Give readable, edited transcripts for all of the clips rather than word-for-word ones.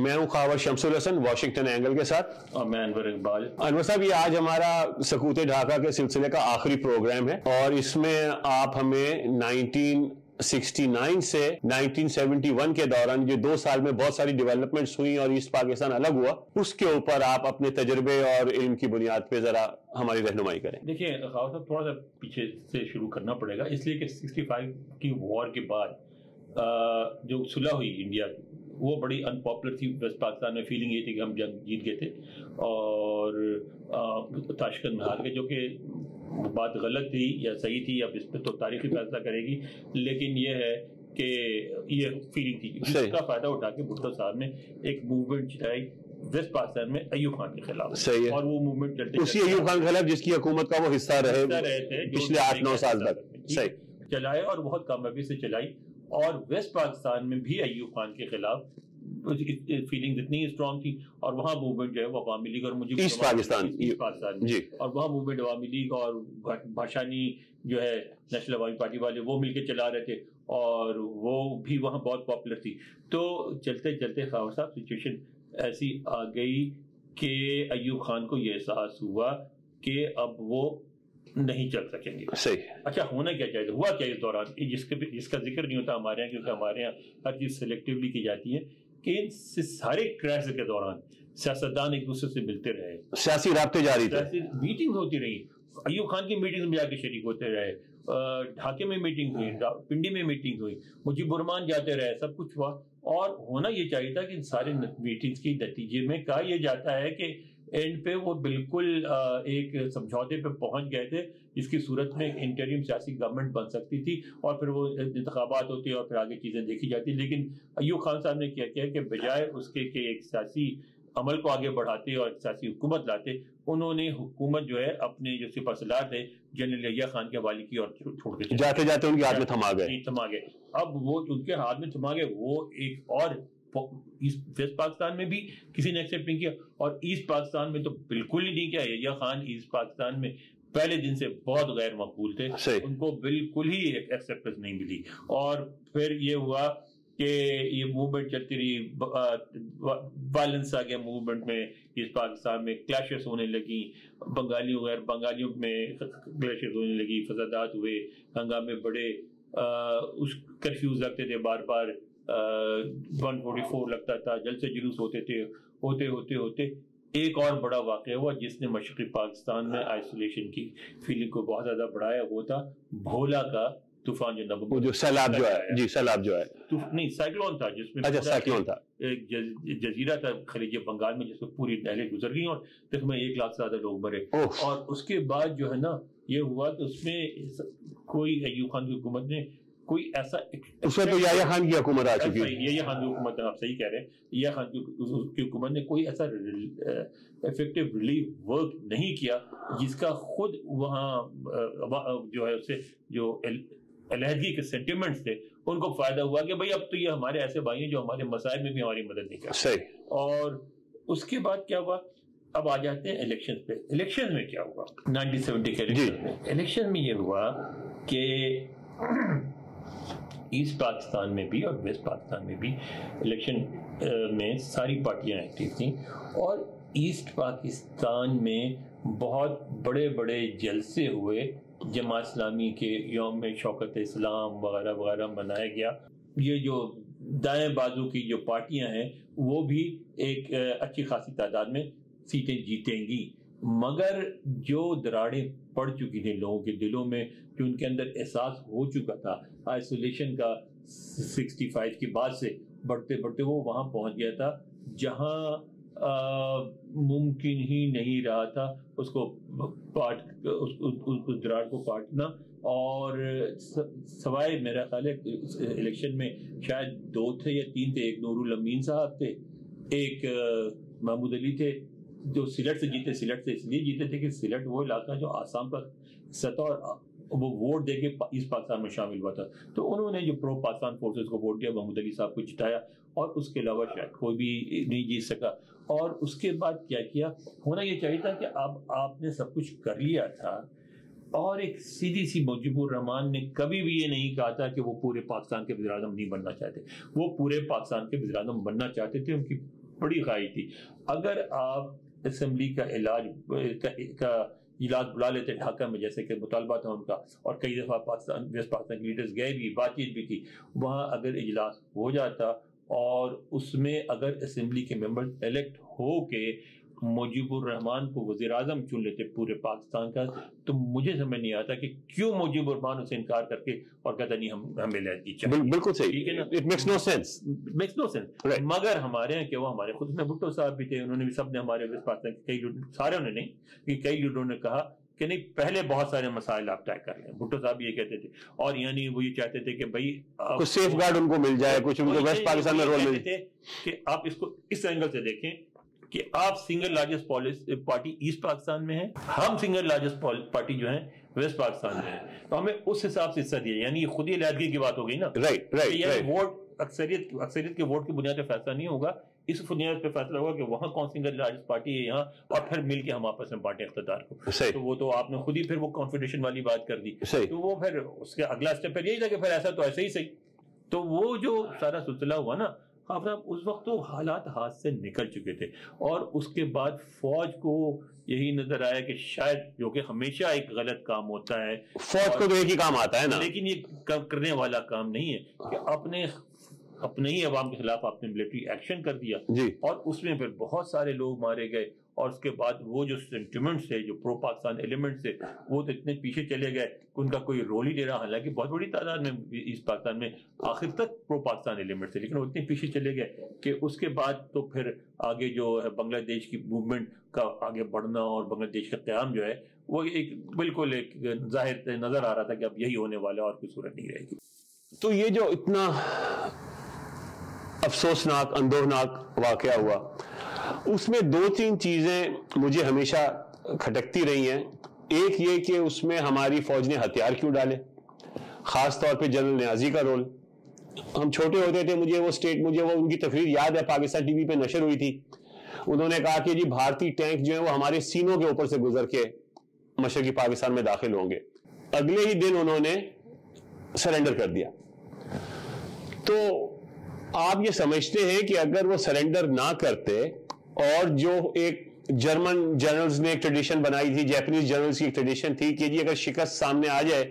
میں ہوں خاور شمس الحسن Washington angle کے ساتھ، اور میں انور اقبال۔ انور صاحب، یہ آج ہمارا سکوت ڈھاکہ کے سلسلے کا آخری پروگرام ہے، اور اس میں آپ ہمیں 1969 سے 1971 کے دوران جو 2 سال میں بہت ساری ڈیولپمنٹس ہوئی اور ایسٹ پاکستان الگ ہوا، اس کے اوپر آپ اپنے تجربے اور علم کی بنیاد پہ ذرا ہماری رہنمائی کریں۔ دیکھیں خاور صاحب، تھوڑا سا پیچھے سے شروع کرنا پڑے گا، اس لیے کہ 65 کی وار کے بعد جو صلح ہوئی انڈیا کی، وہ بڑی ان پاپولر تھی ویسٹ پاکستان میں۔ فیلنگ یہ تھی کہ ہم جنگ جیت گئے تھے اور تاشقند میں ہار گئے، جو کہ بات غلط تھی یا صحیح تھی، اب اس پہ تو تاریخی فیصلہ کرے گی، لیکن یہ ہے کہ یہ فیلنگ تھی جس کا فائدہ اٹھا کے بھٹو صاحب نے ایک موومنٹ چلائی ویسٹ پاکستان میں ایوب خان کے خلاف۔ صحیح ہے، اور وہ موومنٹ چلتے اسی ایوب خان کے خلاف جس کی حکومت کا وہ حصہ رہے تھے پچھلے 8-9 سال تک۔ صحیح چلائے اور بہت کامیابی سے چلائی، اور ویسٹ پاکستان میں بھی ایوب خان کے خلاف فیلنگ اتنی اسٹرانگ تھی، اور وہاں موومنٹ جو ہے وہ عوامی لیگ اور مجھے ایسٹ پاکستان جی، اور وہاں موومنٹ عوامی لیگ اور بھاشانی جو ہے نیشنل عوامی پارٹی والے وہ مل کے چلا رہے تھے، اور وہ بھی وہاں بہت پاپولر تھی۔ تو چلتے چلتے خاور صاحب سچویشن ایسی آ گئی کہ ایوب خان کو یہ احساس ہوا کہ اب وہ نہیں چل سکیں گے۔ صحیح۔ اچھا، ہونا کیا چاہیے، ہوا کیا اس دوران، جس کا ذکر نہیں ہوتا ہمارے یہاں، کیونکہ ہمارے یہاں ہر چیز سلیکٹیولی کی جاتی ہے، کہ ان سارے کرائسس کے دوران سیاستدان ایک دوسرے سے ملتے رہے، سیاسی رابطے جاری تھے، میٹنگ ہوتی رہی، ایوب خان کی میٹنگ میں جا کے شریک ہوتے رہے، ڈھاکے میں میٹنگ ہوئی، پنڈی میں میٹنگ ہوئی، مجیب الرحمان جاتے رہے، سب کچھ ہوا۔ اور ہونا یہ چاہیے تھا کہ ان سارے میٹنگز کی نتیجے میں کہا یہ جاتا ہے کہ اینڈ پہ وہ بالکل ایک سمجھوتے پہ پہنچ گئے تھے، جس کی صورت میں ایک انٹریم سیاسی گورنمنٹ بن سکتی تھی، اور پھر وہ انتخابات ہوتے اور پھر آگے چیزیں دیکھی جاتی۔ لیکن ایوب خان صاحب نے کیا کیا کہ بجائے اس کے کہ ایک سیاسی عمل کو آگے بڑھاتے اور سیاسی حکومت لاتے، انہوں نے حکومت جو ہے اپنے جو سپہ سالار تھے جنرل یحییٰ خان کے حوالے کی اور چھوڑ کے جاتے جاتے ان کے ہاتھ میں تھما گئے۔ اب وہ ان کے ہاتھ میں تھما گئے، وہ ایک اور ویسٹ پاکستان میں بھی کسی نے ایکسیپٹ نہیں کیا، اور ایسٹ پاکستان میں تو بالکل ہی نہیں کیا۔ یحییٰ خان ایسٹ پاکستان میں پہلے دن سے بہت غیر مقبول تھے، ان کو بالکل ہی ایکسیپٹنس نہیں ملی، اور پھر یہ ہوا کہ یہ موومنٹ چلتی رہی، وائلنس آ گیا موومنٹ میں، اس پاکستان میں کلیشز ہونے لگی، بنگالیوں غیر بنگالیوں میں کلیشز ہونے لگی، فسادات ہوئے، ہنگامے بڑے، اس کرفیوز لگتے تھے بار بار، 144 لگتا تھا، جلسے جلوس ہوتے تھے، ہوتے ہوتے ہوتے ایک اور بڑا واقعہ ہوا جس نے مشرقی پاکستان میں آئسولیشن کی فیلنگ کو بہت زیادہ بڑھایا، وہ تھا بھولا کا طوفان، جو سیلاب جو ہے، جی سیلاب جو ہے، نہیں سائیکلون تھا، جس میں سائیکلون تھا، ایک جزیرہ تھا خلیج بنگال میں، جس میں پوری نہریں گزر گئی اور تقریباً 1 لاکھ سے زیادہ لوگ مرے۔ اور اس کے بعد جو ہے نا یہ ہوا کہ اس میں کوئی ایوب خان کی حکومت نے کوئی ایسا، اس میں تو یحییٰ خان کی حکومت آ چکی ہے، یحییٰ خان کی حکومت، آپ صحیح کہہ رہے ہیں، یحییٰ خان کی حکومت نے کوئی ایسا ایفیکٹو ریلیف ورک نہیں کیا جس کا خود وہاں جو ہے اس سے جو علیحدگی کے سینٹیمنٹس تھے ان کو فائدہ ہوا کہ بھائی اب تو یہ ہمارے ایسے بھائی ہیں جو ہمارے مسائل میں بھی ہماری مدد نہیں کرتے۔ اور اس کے بعد کیا ہوا، اب آ جاتے ہیں الیکشن پہ۔ الیکشن میں کیا ہوا 1970 کے الیکشن میں؟ الیکشن میں یہ ہوا کہ ایسٹ پاکستان میں بھی اور ویسٹ پاکستان میں بھی الیکشن میں ساری پارٹیاں ایکٹیو تھیں، اور ایسٹ پاکستان میں بہت بڑے بڑے جلسے ہوئے، جماعت اسلامی کے یوم شوکت اسلام وغیرہ وغیرہ منایا گیا۔ یہ جو دائیں بازو کی جو پارٹیاں ہیں وہ بھی ایک اچھی خاصی تعداد میں سیٹیں جیتیں گی، مگر جو دراڑیں پڑ چکی تھیں لوگوں کے دلوں میں، جو ان کے اندر احساس ہو چکا تھا آئسولیشن کا 65 کے بعد سے، بڑھتے بڑھتے وہ وہاں پہنچ گیا تھا جہاں ممکن ہی نہیں رہا تھا اس کو اس دراڑ کو کاٹنا۔ اور سوائے میرا خیال ہے الیکشن میں شاید 2 تھے یا 3 تھے، ایک نور الامین صاحب تھے، ایک محمود علی تھے جو سلٹ سے جیتے۔ سلٹ سے اس لیے جیتے تھے کہ سلٹ وہ علاقہ جو آسام کا سطح اور وہ ووٹ دے کے ایسٹ پاکستان میں شامل ہوا تھا، تو انہوں نے جو پرو پاکستان فورسز کو ووٹ دیا، محمود علی صاحب کو جتایا، اور اس کے علاوہ شاید کوئی بھی نہیں جیت سکا۔ اور اس کے بعد کیا کیا، ہونا یہ چاہیے تھا کہ اب آپ نے سب کچھ کر لیا تھا، اور ایک سیدھی سی مجیب الرحمان نے کبھی بھی یہ نہیں کہا تھا کہ وہ پورے پاکستان کے وزیر اعظم نہیں بننا چاہتے، وہ پورے پاکستان کے وزیر اعظم بننا چاہتے تھے۔ ان کی بڑی خواہش تھی اگر آپ اسمبلی کا اجلاس بلا لیتے ڈھاکہ میں جیسے کہ مطالبہ تھا ان کا, اور کئی دفعہ ویسٹ پاکستان کے لیڈرز گئے بھی, بات چیت بھی کی, وہاں اگر اجلاس ہو جاتا اور اس میں اگر اسمبلی کے ممبر الیکٹ ہو کے مجیب الرحمان کو وزیر اعظم چن لیتے پورے پاکستان کا, تو مجھے سمجھ نہیں آتا کہ کیوں مجیب الرحمان اسے انکار کر کے اور کہتا نہیں ہمیں لہتی چاہیے. بالکل صحیح, ٹھیک ہے نا, it makes no sense. makes no sense. مگر ہمارے ہیں کہ وہ ہمارے خود میں بھٹو صاحب بھی تھے, انہوں نے بھی سب نے ہمارے پاکستان کے کئی سارے نے نہیں کہ کئی لیڈروں نے کہا کہ نہیں پہلے بہت سارے مسائل آپ طے کر لیں. بھٹو صاحب یہ کہتے تھے, اور یعنی وہ یہ چاہتے تھے کہ بھائی کچھ سیف گارڈ ان کو مل جائے, کچھ ان کو ویسٹ پاکستان میں رول مل جائے, کہ آپ اس کو اس اینگل سے دیکھیں کہ آپ single largest party east Pakistan میں ہیں, ہم سنگل لارجسٹ پارٹی جو ہیں ویسٹ پاکستان میں ہیں, تو ہمیں اس حساب سے حصہ دیا, یعنی یہ خود ہی علیحدگی کی بات ہو گئی نا. رائٹ ووٹ اکثریت کے ووٹ کی بنیاد پہ فیصلہ نہیں ہوگا, اس بنیاد پہ فیصلہ ہوگا کہ وہاں کون سنگل لارجسٹ پارٹی ہے یہاں, اور پھر مل کے ہم آپس میں بانٹیں اقتدار کو. تو وہ تو آپ نے خود ہی پھر وہ کانفیڈریشن والی بات کر دی, تو وہ پھر اس کے اگلا اسٹیپ پھر یہی تھا کہ پھر ایسا تو ایسے ہی صحیح. تو وہ جو سارا سلسلہ ہوا نا صاحب, اس وقت تو حالات ہاتھ سے نکل چکے تھے, اور اس کے بعد فوج کو یہی نظر آیا کہ شاید, جو کہ ہمیشہ ایک غلط کام ہوتا ہے, فوج کو تو ایک ہی کام آتا ہے نا, لیکن یہ کرنے والا کام نہیں ہے کہ اپنے ہی عوام کے خلاف آپ نے ملٹری ایکشن کر دیا, اور اس میں پھر بہت سارے لوگ مارے گئے, اور اس کے بعد وہ جو سینٹیمنٹس ہے, جو پرو پاکستان ایلیمنٹس ہے, وہ تو اتنے پیچھے چلے گئے کہ ان کا کوئی رول ہی نہیں رہا. حالانکہ بہت بڑی تعداد میں اس پاکستان میں آخر تک پرو پاکستان ایلیمنٹس ہے, لیکن وہ اتنے پیچھے چلے گئے کہ اس کے بعد تو پھر آگے جو ہے بنگلہ دیش کی موومنٹ کا آگے بڑھنا اور بنگلہ دیش کا قیام جو ہے وہ ایک بالکل ایک ظاہر نظر آ رہا تھا کہ اب یہی ہونے والا اور کوئی صورت نہیں رہے گی. تو یہ جو اتنا افسوسناک اندوہناک واقعہ ہوا, اس میں 2-3 چیزیں مجھے ہمیشہ کھٹکتی رہی ہیں. ایک یہ کہ اس میں ہماری فوج نے ہتھیار کیوں ڈالے, خاص طور پہ جنرل نیازی کا رول. ہم چھوٹے ہوتے تھے, مجھے وہ ان کی تقریر یاد ہے, پاکستان ٹی وی پہ نشر ہوئی تھی. انہوں نے کہا کہ جی بھارتی ٹینک جو ہیں وہ ہمارے سینوں کے اوپر سے گزر کے مشرقی پاکستان میں داخل ہوں گے. اگلے ہی دن انہوں نے سرنڈر کر دیا. تو آپ یہ سمجھتے ہیں کہ اگر وہ سرنڈر نہ کرتے, اور جو ایک جرمن جنرلز نے ایک ٹریڈیشن بنائی تھی, جیپنیز جنرلز کی ایک ٹریڈیشن تھی کہ جی اگر شکست سامنے آ جائے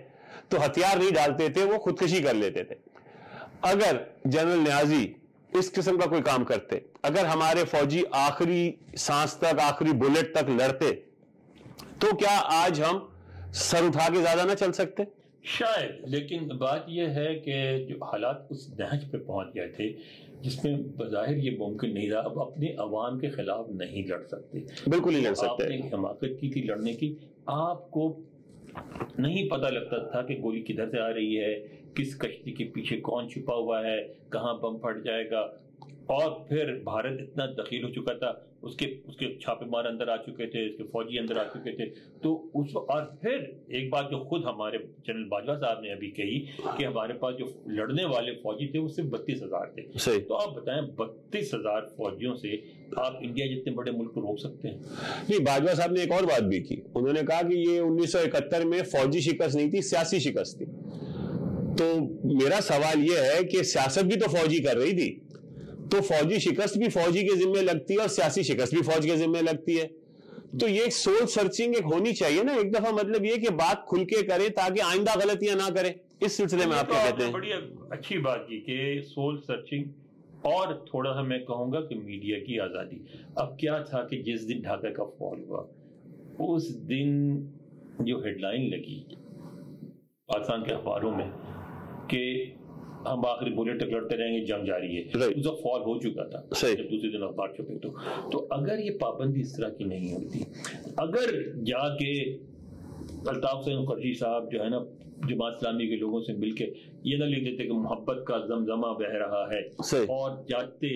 تو ہتھیار نہیں ڈالتے تھے, وہ خودکشی کر لیتے تھے. اگر جنرل نیازی اس قسم کا کوئی کام کرتے, اگر ہمارے فوجی آخری سانس تک, آخری بلٹ تک لڑتے, تو کیا آج ہم سر اٹھا کے زیادہ نہ چل سکتے؟ شاید. لیکن بات یہ ہے کہ جو حالات اس نہج پہ پہنچ گئے تھے جس میں بظاہر یہ ممکن نہیں رہا, اب اپنے عوام کے خلاف نہیں لڑ سکتے, بالکل نہیں لڑ سکتے. آپ نے حماقت کی تھی لڑنے کی, آپ کو نہیں پتہ لگتا تھا کہ گولی کدھر سے آ رہی ہے, کس کشتی کے پیچھے کون چھپا ہوا ہے, کہاں بم پھٹ جائے گا. اور پھر بھارت اتنا دخیل ہو چکا تھا, اس کے چھاپے مار اندر آ چکے تھے, اس کے فوجی اندر آ چکے تھے. تو اور پھر ایک بات جو خود ہمارے جنرل باجوہ صاحب نے ابھی کہی کہ ہمارے پاس جو لڑنے والے فوجی تھے وہ صرف 32,000 تھے. تو آپ بتائیں 32,000 فوجیوں سے آپ انڈیا جتنے بڑے ملک کو روک سکتے ہیں؟ نہیں, باجوہ صاحب نے ایک اور بات بھی کی. انہوں نے کہا کہ یہ 1971 میں فوجی شکست نہیں تھی, سیاسی شکست تھی. تو میرا سوال یہ ہے کہ سیاست بھی تو فوجی کر رہی تھی, تو فوجی شکست بھی فوجی کے ذمہ لگتی ہے اور سیاسی شکست بھی فوج کے ذمہ لگتی ہے. تو یہ ایک سول سرچنگ ایک ہونی چاہیے نا ایک دفعہ, مطلب یہ کہ بات کھل کے کرے تاکہ آئندہ غلطیاں نہ کرے. اس سلسلے میں آپ کیا کہتے ہیں؟ بڑی اچھی بات کی کہ سول سرچنگ, اور تھوڑا سا میں کہوں گا کہ میڈیا کی آزادی. اب کیا تھا کہ جس دن ڈھاکہ کا فال ہوا اس دن جو ہیڈ لائن لگی پاکستان کے اخباروں میں کہ ہم آخری بولے تک لڑتے رہیں گے, جنگ جاری ہے, اس وقت فال ہو چکا تھا جب دوسرے دن اخبار چھپے. تو اگر یہ پابندی اس طرح کی نہیں ہوتی, اگر جا کے الطاف حسین قرشی صاحب جو ہے نا جماعت اسلامی کے لوگوں سے مل کے یہ نہ لکھ دیتے کہ محبت کا زمزمہ بہ رہا ہے, اور جاتے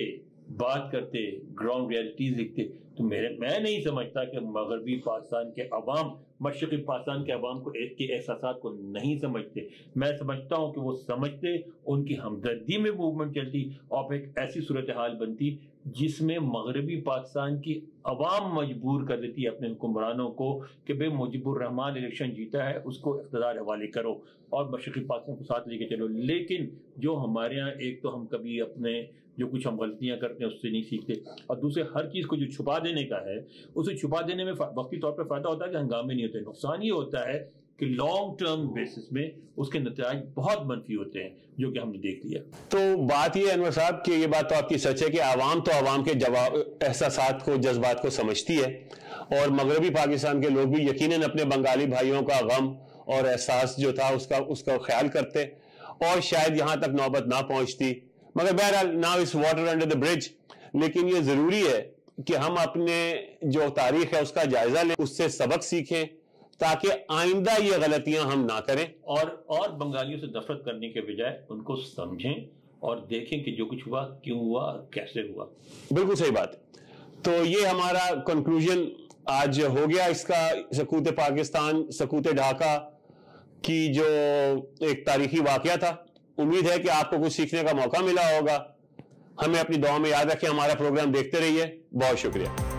بات کرتے گراؤنڈ ریالٹیز لکھتے, تو میں نہیں سمجھتا کہ مغربی پاکستان کے عوام مشرقی پاکستان کے عوام کو کے احساسات کو نہیں سمجھتے. میں سمجھتا ہوں کہ وہ سمجھتے, ان کی ہمدردی میں موومنٹ چلتی, اور ایک ایسی صورتحال بنتی جس میں مغربی پاکستان کی عوام مجبور کر دیتی ہے اپنے حکمرانوں کو کہ بے مجیب الرحمان الیکشن جیتا ہے اس کو اقتدار حوالے کرو اور مشرقی پاکستان کو ساتھ لے کے چلو. لیکن جو ہمارے ہاں ایک تو ہم کبھی اپنے جو کچھ ہم غلطیاں کرتے ہیں اس سے نہیں سیکھتے, اور دوسرے ہر چیز کو جو چھپا دینے کا ہے اسے چھپا دینے میں وقتی طور پہ فائدہ ہوتا ہے کہ ہنگامے نہیں ہوتے, نقصان یہ ہوتا ہے کہ لانگ ٹرم بیسس میں اس کے نتائج بہت منفی ہوتے ہیں جو کہ ہم نے دیکھ لیا. تو بات یہ ہے انور صاحب کہ یہ بات تو آپ کی سچ ہے کہ عوام تو عوام کے احساسات کو, جذبات کو سمجھتی ہے, اور مغربی پاکستان کے لوگ بھی یقیناً اپنے بنگالی بھائیوں کا غم اور احساس جو تھا اس کا خیال کرتے, اور شاید یہاں تک نوبت نہ پہنچتی. مگر بہرحال ناؤ اس واٹر انڈر دا برج. لیکن یہ ضروری ہے کہ ہم اپنے جو تاریخ ہے اس کا جائزہ لیں, اس سے سبق سیکھیں تاکہ آئندہ یہ غلطیاں ہم نہ کریں, اور بنگالیوں سے نفرت کرنے کے بجائے ان کو سمجھیں اور دیکھیں کہ جو کچھ ہوا کیوں ہوا, کیسے ہوا. بالکل صحیح بات. تو یہ ہمارا کنکلوژن آج ہو گیا اس کا, سقوط پاکستان, سقوط ڈھاکہ کی جو ایک تاریخی واقعہ تھا. امید ہے کہ آپ کو کچھ سیکھنے کا موقع ملا ہوگا. ہمیں اپنی دعا میں یاد رکھیں, ہمارا پروگرام دیکھتے رہیے. بہت شکریہ.